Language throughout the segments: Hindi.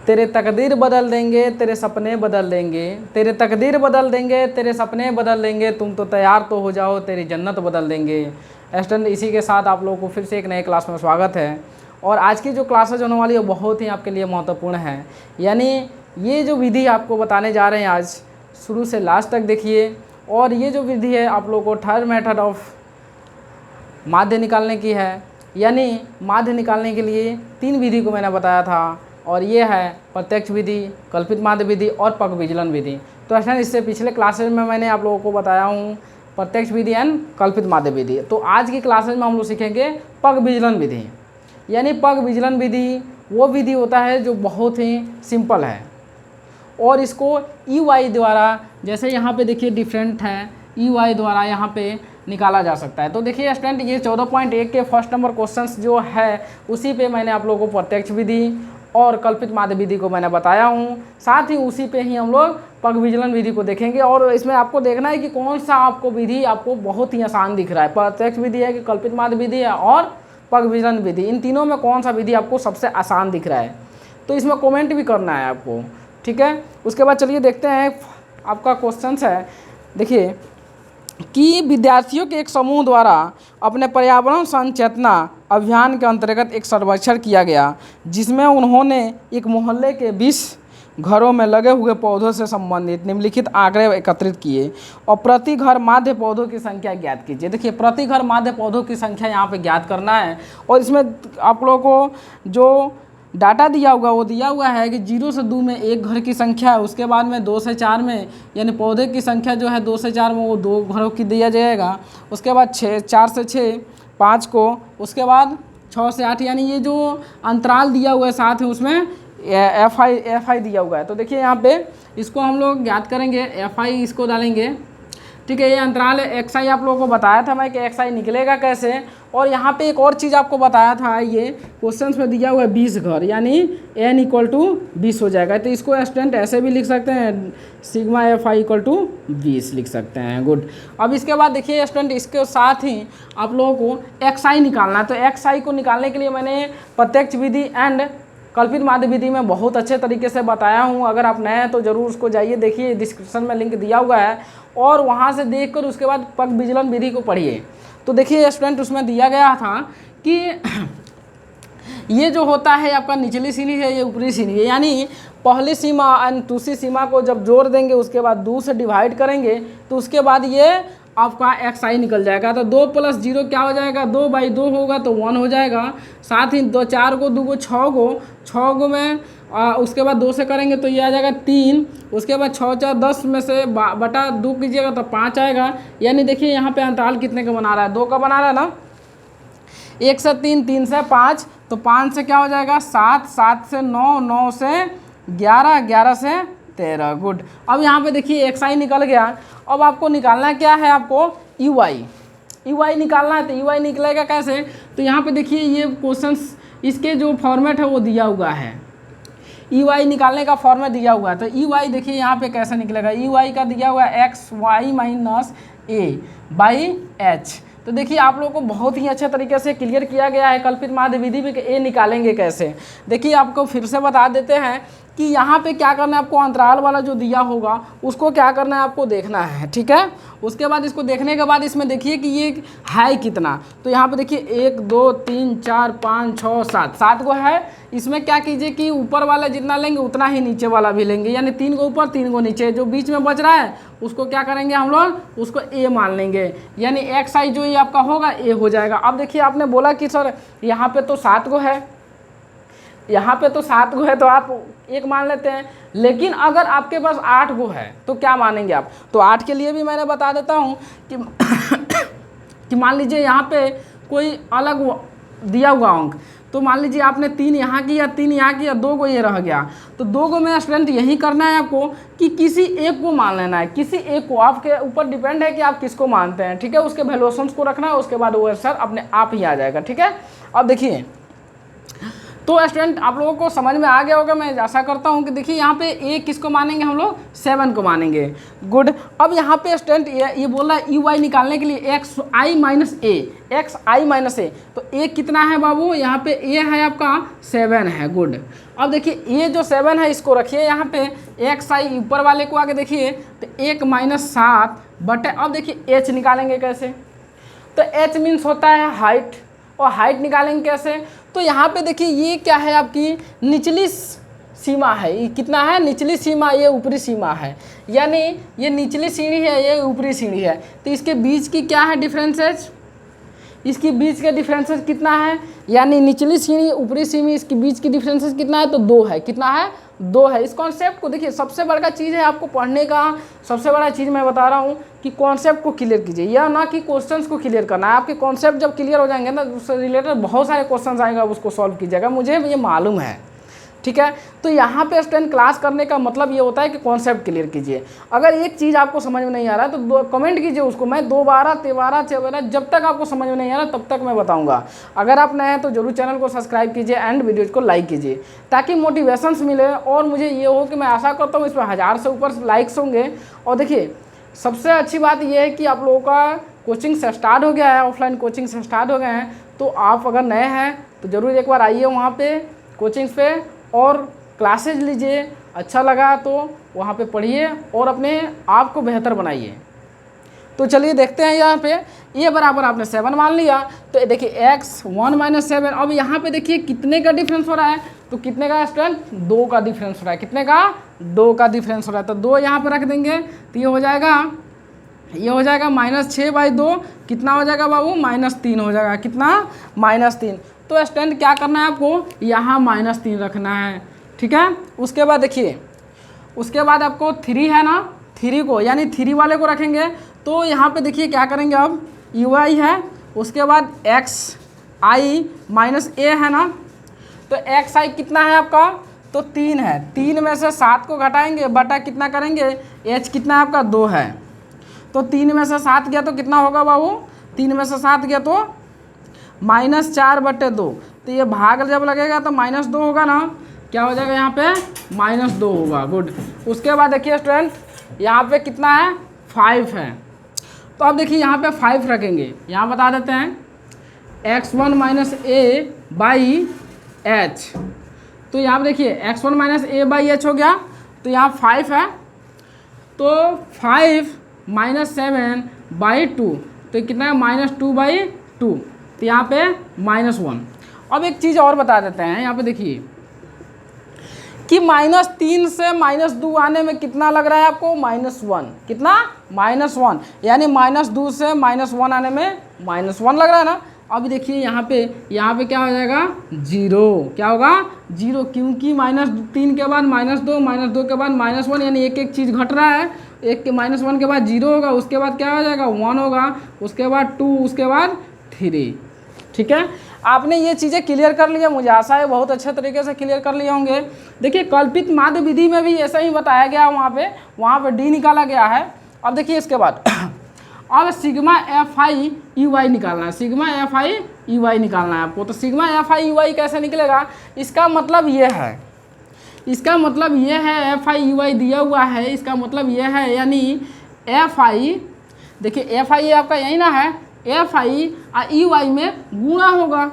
तेरे तकदीर बदल देंगे, तेरे सपने बदल देंगे, तेरे तकदीर बदल देंगे, तेरे सपने बदल देंगे, तुम तो तैयार तो हो जाओ, तेरी जन्नत बदल देंगे। स्टूडेंट, इसी के साथ आप लोगों को फिर से एक नए क्लास में स्वागत है। और आज की जो क्लासेज होने वाली है वो बहुत ही आपके लिए महत्वपूर्ण है। यानी ये जो विधि आपको बताने जा रहे हैं आज, शुरू से लास्ट तक देखिए। और ये जो विधि है आप लोगों को थर्ड मेथड ऑफ माध्य निकालने की है। यानी माध्य निकालने के लिए 3 विधि को मैंने बताया था, और ये है प्रत्यक्ष विधि, कल्पित माध्य विधि और पग विचलन विधि। तो ऐसा इससे पिछले क्लासेज में मैंने आप लोगों को बताया हूँ प्रत्यक्ष विधि एंड कल्पित माध्य विधि। तो आज की क्लासेज में हम लोग सीखेंगे पग विचलन विधि। यानी पग विचलन विधि वो विधि होता है जो बहुत ही सिंपल है, और इसको EY द्वारा, जैसे यहाँ पे देखिए डिफरेंट है, EY द्वारा यहाँ पे निकाला जा सकता है। तो देखिए स्टूडेंट, ये 14.1 के फर्स्ट नंबर क्वेश्चंस जो है उसी पे मैंने आप लोगों को प्रत्यक्ष विधि और कल्पित माध्य विधि को मैंने बताया हूँ। साथ ही उसी पे ही हम लोग पग विचलन विधि को देखेंगे, और इसमें आपको देखना है कि कौन सा आपको विधि आपको बहुत ही आसान दिख रहा है, प्रत्यक्ष विधि है कि कल्पित माध्य विधि है और पग विचलन विधि, इन तीनों में कौन सा विधि आपको सबसे आसान दिख रहा है। तो इसमें कमेंट भी करना है आपको, ठीक है। उसके बाद चलिए देखते हैं आपका क्वेश्चन है। देखिए कि विद्यार्थियों के एक समूह द्वारा अपने पर्यावरण संचेतना अभियान के अंतर्गत एक सर्वेक्षण किया गया, जिसमें उन्होंने एक मोहल्ले के 20 घरों में लगे हुए पौधों से संबंधित निम्नलिखित आंकड़े एकत्रित किए और प्रति घर माध्य पौधों की संख्या ज्ञात कीजिए। देखिए प्रति घर माध्य पौधों की संख्या यहाँ पे ज्ञात करना है, और इसमें आप लोगों को जो डाटा दिया हुआ वो दिया हुआ है कि 0 से 2 में एक घर की संख्या है, उसके बाद में 2 से 4 में, यानी पौधे की संख्या जो है 2 से 4 में वो 2 घरों की दिया जाएगा। उसके बाद 4 से 6 5 को, उसके बाद 6 से 8, यानी ये जो अंतराल दिया हुआ है साथ है उसमें FI दिया हुआ है। तो देखिए यहाँ पे इसको हम लोग ज्ञात करेंगे, FI इसको डालेंगे, ठीक है। ये अंतराल है XI, आप लोगों को बताया था मैं कि XI निकलेगा कैसे। और यहाँ पे एक और चीज़ आपको बताया था, ये क्वेश्चंस में दिया हुआ है 20 घर, यानी N = 20 हो जाएगा। तो इसको स्टूडेंट ऐसे भी लिख सकते हैं, सिग्मा FI = 20 लिख सकते हैं। गुड। अब इसके बाद देखिए स्टूडेंट, इसके साथ ही आप लोगों को XI निकालना है। तो XI को निकालने के लिए मैंने प्रत्यक्ष विधि एंड कल्पित माध्य विधि में बहुत अच्छे तरीके से बताया हूँ। अगर आप नए हैं तो ज़रूर उसको जाइए देखिए, डिस्क्रिप्शन में लिंक दिया हुआ है, और वहाँ से देखकर उसके बाद पग विचलन विधि को पढ़िए। तो देखिए स्टूडेंट, उसमें दिया गया था कि ये जो होता है आपका निचली सीढ़ी है, ये ऊपरी सीढ़ी है, यानी पहली सीमा और दूसरी सीमा को जब जोड़ देंगे उसके बाद 2 से डिवाइड करेंगे तो उसके बाद ये आपका XI निकल जाएगा। तो 2 + 0 क्या हो जाएगा, 2/2 होगा तो 1 हो जाएगा। साथ ही 2 4 को 2 को 6 को में उसके बाद 2 से करेंगे तो ये आ जाएगा 3। उसके बाद 6 4 10 में से बटा 2 कीजिएगा तो 5 आएगा। यानी देखिए यहाँ पे अंतराल कितने का बना रहा है, 2 का बना रहा है ना। 1 से 3, 3 से 5, तो 5 से क्या हो जाएगा 7, 7 से 9, 9 से 11, 11 से 13। गुड। अब यहाँ पे देखिए XI निकल गया। अब आपको निकालना क्या है, आपको EY निकालना है। तो EY निकलेगा कैसे, तो यहाँ पे देखिए ये क्वेश्चंस, इसके जो फॉर्मेट है वो दिया हुआ है, EY निकालने का फॉर्मेट दिया हुआ है। तो EY देखिए यहाँ पे कैसे निकलेगा, EY का दिया हुआ है XY - A/H। तो देखिए आप लोगों को बहुत ही अच्छे तरीके से क्लियर किया गया है कल्पित माध्य विधि में कि A निकालेंगे कैसे। देखिए आपको फिर से बता देते हैं कि यहाँ पे क्या करना है, आपको अंतराल वाला जो दिया होगा उसको क्या करना है, आपको देखना है, ठीक है। उसके बाद इसको देखने के बाद इसमें देखिए कि ये है कितना। तो यहाँ पे देखिए 1 2 3 4 5 6 7 को है। इसमें क्या कीजिए कि ऊपर वाला जितना लेंगे उतना ही नीचे वाला भी लेंगे, यानी 3 को ऊपर 3 को नीचे। जो बीच में बच रहा है उसको क्या करेंगे हम लोग, उसको A मान लेंगे, यानी XI जो ये आपका होगा A हो जाएगा। अब देखिए आपने बोला कि सर यहाँ पे तो 7 को है, यहाँ पे तो 7 को है तो आप 1 मान लेते हैं, लेकिन अगर आपके पास 8 को है तो क्या मानेंगे आप। तो 8 के लिए भी मैंने बता देता हूँ कि कि मान लीजिए यहाँ पे कोई अलग दिया हुआ अंक, तो मान लीजिए आपने 3 यहाँ किया, 3 यहाँ किया, 2 को ये रह गया। तो 2 को मेरा स्टूडेंट यही करना है आपको कि किसी एक को मान लेना है, किसी एक को। आपके ऊपर डिपेंड है कि आप किसको मानते हैं, ठीक है। उसके वैल्यूएशंस को रखना है, उसके बाद वो आंसर अपने आप ही आ जाएगा, ठीक है। अब देखिए तो स्टूडेंट आप लोगों को समझ में आ गया होगा, मैं आशा करता हूँ कि देखिए यहाँ पे ए किसको मानेंगे हम लोग, 7 को मानेंगे। गुड। अब यहाँ पे स्टूडेंट ये बोल रहा है यू वाई निकालने के लिए एक्स आई माइनस ए, तो ए कितना है बाबू, यहाँ पे ए है आपका 7 है। गुड। अब देखिए ये जो 7 है इसको रखिए यहाँ पे, एक्स आई ऊपर वाले को आगे देखिए तो 1 - 7 बटे, अब देखिए एच निकालेंगे कैसे, तो एच मीन्स होता है हाइट, और हाइट निकालेंगे कैसे, तो यहाँ पे देखिए ये क्या है आपकी निचली सीमा है, ये कितना है निचली सीमा, ये ऊपरी सीमा है, यानी ये निचली सीढ़ी है ये ऊपरी सीढ़ी है, तो इसके बीच की क्या है डिफरेंसेज, इसके बीच का डिफरेंसेस कितना है, यानी निचली सीढ़ी ऊपरी सीढ़ी इसके बीच की डिफरेंसेस कितना है, तो 2 है। कितना है, 2 है। इस कॉन्सेप्ट को देखिए, सबसे बड़ा चीज़ है आपको पढ़ने का, सबसे बड़ा चीज़ मैं बता रहा हूँ कि कॉन्सेप्ट को क्लियर कीजिए, या ना कि क्वेश्चंस को क्लियर करना है। आपके कॉन्सेप्ट जब क्लियर हो जाएंगे ना, उससे रिलेटेड बहुत सारे क्वेश्चन आएंगे, उसको सॉल्व कीजिएगा, मुझे ये मालूम है, ठीक है। तो यहाँ पे स्टूडेंट क्लास करने का मतलब ये होता है कि कॉन्सेप्ट क्लियर कीजिए। अगर एक चीज़ आपको समझ में नहीं आ रहा है तो कमेंट कीजिए उसको, मैं 2 13 14 जब तक आपको समझ में नहीं आ रहा तब तक मैं बताऊंगा। अगर आप नए हैं तो जरूर चैनल को सब्सक्राइब कीजिए एंड वीडियोज़ को लाइक कीजिए, ताकि मोटिवेशंस मिले, और मुझे ये हो कि मैं आशा करता हूँ इस पर 1000 से ऊपर लाइक्स होंगे। और देखिए सबसे अच्छी बात यह है कि आप लोगों का कोचिंग से स्टार्ट हो गया है, ऑफलाइन कोचिंग से स्टार्ट हो गए हैं, तो आप अगर नए हैं तो ज़रूर एक बार आइए वहाँ पे कोचिंग्स पे और क्लासेज लीजिए। अच्छा लगा तो वहाँ पे पढ़िए और अपने आप को बेहतर बनाइए। तो चलिए देखते हैं, यहाँ पे ये बराबर आपने 7 मान लिया, तो देखिए x 1 - 7। अब यहाँ पे देखिए कितने का डिफरेंस हो रहा है, तो कितने का स्टूडेंट, 2 का डिफरेंस हो रहा है। कितने का, 2 का डिफरेंस हो रहा है, तो 2 यहाँ पर रख देंगे, तो ये हो जाएगा -6/2, कितना हो जाएगा बाबू, -3 हो जाएगा। कितना, -3। तो स्टूडेंट क्या करना है आपको, यहाँ -3 रखना है, ठीक है। उसके बाद देखिए, उसके बाद आपको 3 है ना, 3 को यानी 3 वाले को रखेंगे, तो यहाँ पे देखिए क्या करेंगे, अब यू आई है, उसके बाद एक्स आई माइनस ए है ना, तो एक्स आई कितना है आपका, तो 3 है, 3 में से 7 को घटाएंगे, बटा कितना करेंगे, एच कितना है आपका, 2 है, तो 3 में से 7 गया तो कितना होगा बाबू, 3 में से 7 गया तो -4/2, तो ये भाग जब लगेगा तो -2 होगा ना, क्या हो जाएगा यहाँ पे, -2 होगा। गुड। उसके बाद देखिए स्टूडेंट यहाँ पे कितना है, 5 है, तो अब देखिए यहाँ पे 5 रखेंगे, यहाँ बता देते हैं x1 - a/h, तो यहाँ पे देखिए x1 - a/h हो गया, तो यहाँ 5 है, तो 5 - 7/2, तो कितना है, -2/2, तो यहाँ पे -1। अब एक चीज़ और बता देते हैं, यहाँ पे देखिए कि -3 से -2 आने में कितना लग रहा है आपको, -1, कितना, -1, यानी -2 से -1 आने में -1 लग रहा है ना। अब देखिए यहाँ पे क्या हो जाएगा, 0, क्या होगा, 0, क्योंकि -3 के बाद -2, -2 के बाद -1, यानी एक एक चीज़ घट रहा है, एक के -1 के बाद 0 होगा, उसके बाद क्या हो जाएगा, 1 होगा, उसके बाद 2, उसके बाद 3, ठीक है। आपने ये चीज़ें क्लियर कर लिया, मुझे आशा है बहुत अच्छे तरीके से क्लियर कर लिए होंगे। देखिए कल्पित माध्य विधि में भी ऐसा ही बताया गया, वहाँ पे डी निकाला गया है। अब देखिए इसके बाद अब sigma F I U Y निकालना है, sigma F I U Y निकालना है आपको। तो sigma F I U Y कैसे निकलेगा, इसका मतलब ये है, एफ आई यू वाई दिया हुआ है, इसका मतलब ये है, यानी एफ आई, देखिए एफ आई आपका यही ना है, एफ आई और यू आई में गुणा होगा,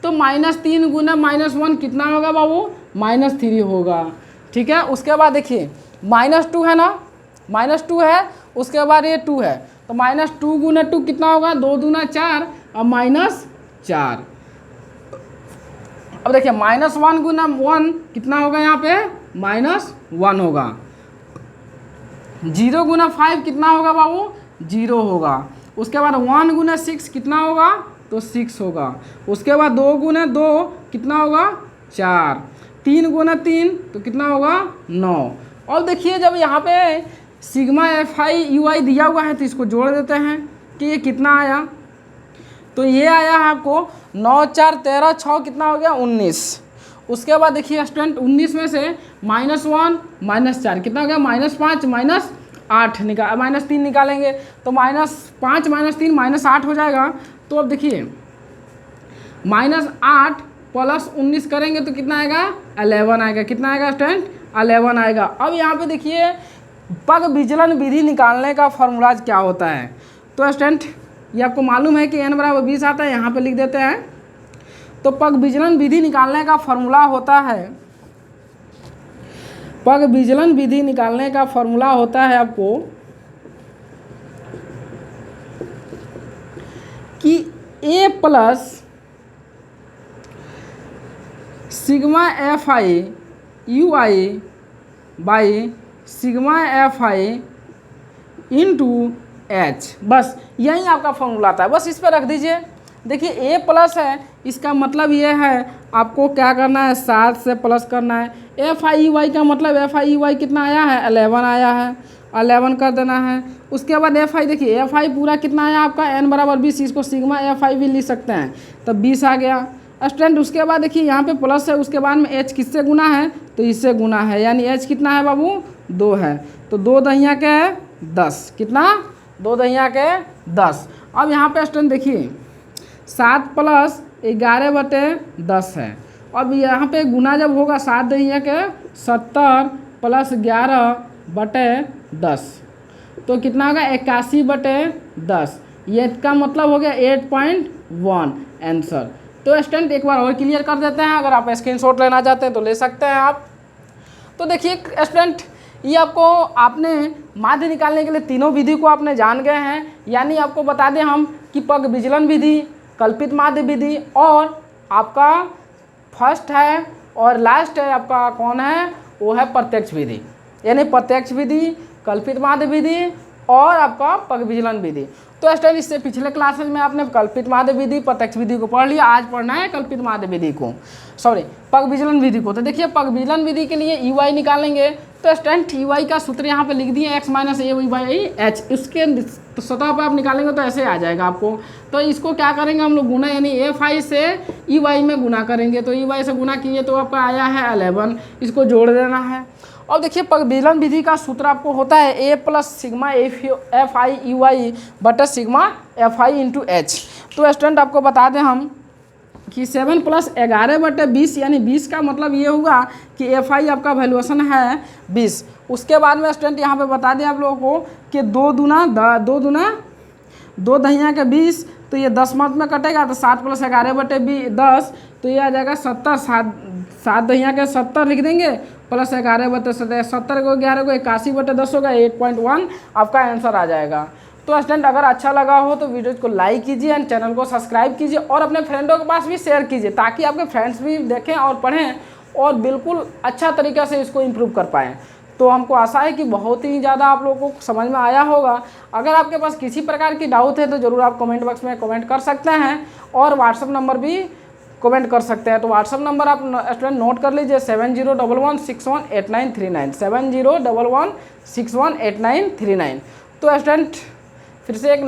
तो -3 गुना -1 कितना होगा बाबू, -3 होगा, ठीक है। उसके बाद देखिए -2 है ना, -2 है, उसके बाद ये 2 है, तो -2 गुना 2 कितना होगा, 2 दूना 4 और -4। अब देखिए -1 गुना 1 कितना होगा, यहाँ पे -1 होगा। 0 गुना 5 कितना होगा बाबू, 0 होगा। उसके बाद 1 गुना 6 कितना होगा, तो 6 होगा। उसके बाद 2 गुना 2 कितना होगा, 4, 3 गुना 3 तो कितना होगा, 9। और देखिए जब यहाँ पे सिग्मा एफ आई यू आई दिया हुआ है तो इसको जोड़ देते हैं कि ये कितना आया, तो ये आया है आपको 9 4 13 6 कितना हो गया, 19। उसके बाद देखिए स्टूडेंट 19 में से -1 -4 कितना हो गया, -5 -8 -3 निकालेंगे, तो -5 -3 -8 हो जाएगा। तो अब देखिए -8 प्लस 19 करेंगे तो कितना आएगा 11 आएगा। कितना आएगा स्टूडेंट 11 आएगा। अब यहाँ पे देखिए पग विचलन विधि निकालने का फॉर्मूला क्या होता है। तो स्टूडेंट ये आपको मालूम है कि n बराबर 20 आता है, यहाँ पे लिख देते हैं। तो पग विचलन विधि निकालने का फॉर्मूला होता है, पग विचलन विधि निकालने का फॉर्मूला होता है आपको कि a plus sigma F I you I by sigma F I into H, बस यही आपका फॉर्मूला आता है। बस इस पर रख दीजिए। देखिए ए प्लस है, इसका मतलब ये है आपको क्या करना है 7 से प्लस करना है। एफ आई वाई का मतलब एफ आई वाई कितना आया है 11 आया है, 11 कर देना है। उसके बाद एफ आई देखिए एफ आई पूरा कितना आया आपका n बराबर 20, इसको सिग्मा एफ आई भी लिख सकते हैं, तब 20 आ गया स्टूडेंट। उसके बाद देखिए यहाँ पे प्लस है, उसके बाद में h किससे गुना है तो इससे गुना है, यानी h कितना है बाबू 2 है। तो 2 दहिया के 10, कितना 2 दहिया के 10। अब यहाँ पे स्टूडेंट देखिए 7 प्लस 11/10 है। अब यहाँ पे गुना जब होगा 7 दहिया के 70 प्लस 11/10 तो कितना होगा 81/10। ये का मतलब हो गया 8.1 आंसर। तो स्टूडेंट एक बार और क्लियर कर देते हैं, अगर आप स्क्रीनशॉट लेना चाहते हैं तो ले सकते हैं आप। तो देखिए स्टूडेंट ये आपको आपने माध्य निकालने के लिए तीनों विधि को आपने जान गए हैं, यानी आपको बता दें हम कि पग विचलन विधि, कल्पित माध्य विधि और आपका फर्स्ट है और लास्ट है आपका कौन है वो है प्रत्यक्ष विधि, यानी प्रत्यक्ष विधि, कल्पित माध्य विधि और आपका पग विचलन विधि। तो स्टूडेंट इससे पिछले क्लासेस में आपने कल्पित माध्य विधि, प्रत्यक्ष विधि को पढ़ लिया, आज पढ़ना है कल्पित माध्य विधि को, सॉरी पग विचलन विधि को। तो देखिए पग विचलन विधि के लिए ई वाई निकालेंगे। तो स्टूडेंट ई वाई का सूत्र यहाँ पे लिख दिए x minus A by H, इसके सतह पर आप निकालेंगे तो ऐसे आ जाएगा आपको। तो इसको क्या करेंगे हम लोग गुना, यानी एफ आई से ई वाई में गुना करेंगे। तो ई वाई से गुना किए तो आपका आया है 11, इसको जोड़ देना है। अब देखिए पग विचलन विधि का सूत्र आपको होता है A plus sigma F I U Y बटा sigma F I into H. तो स्टूडेंट आपको बता दें हम कि 7 प्लस 11/20 यानी 20 का मतलब ये होगा कि एफ आई आपका वैल्यूएशन है 20। उसके बाद में स्टूडेंट यहाँ पे बता दें आप लोगों को कि 2 दहिया के 20, तो ये 10 मत में कटेगा तो 7 प्लस 11/10 तो ये आ जाएगा 70। 7 दहिया के 70 लिख देंगे प्लस 11/70, 70 को 11 को 81/10 होगा, 8.1 आपका आंसर आ जाएगा। तो स्टूडेंट अगर अच्छा लगा हो तो वीडियो को लाइक कीजिए एंड चैनल को सब्सक्राइब कीजिए और अपने फ्रेंडों के पास भी शेयर कीजिए, ताकि आपके फ्रेंड्स भी देखें और पढ़ें और बिल्कुल अच्छा तरीक़े से इसको इम्प्रूव कर पाएँ। तो हमको आशा है कि बहुत ही ज़्यादा आप लोगों को समझ में आया होगा। अगर आपके पास किसी प्रकार की डाउट है तो ज़रूर आप कमेंट बॉक्स में कमेंट कर सकते हैं और व्हाट्सअप नंबर भी कमेंट कर सकते हैं। तो व्हाट्सअप नंबर आप स्टूडेंट नोट कर लीजिए 7011618939, 7011618939। तो स्टूडेंट फिर से एक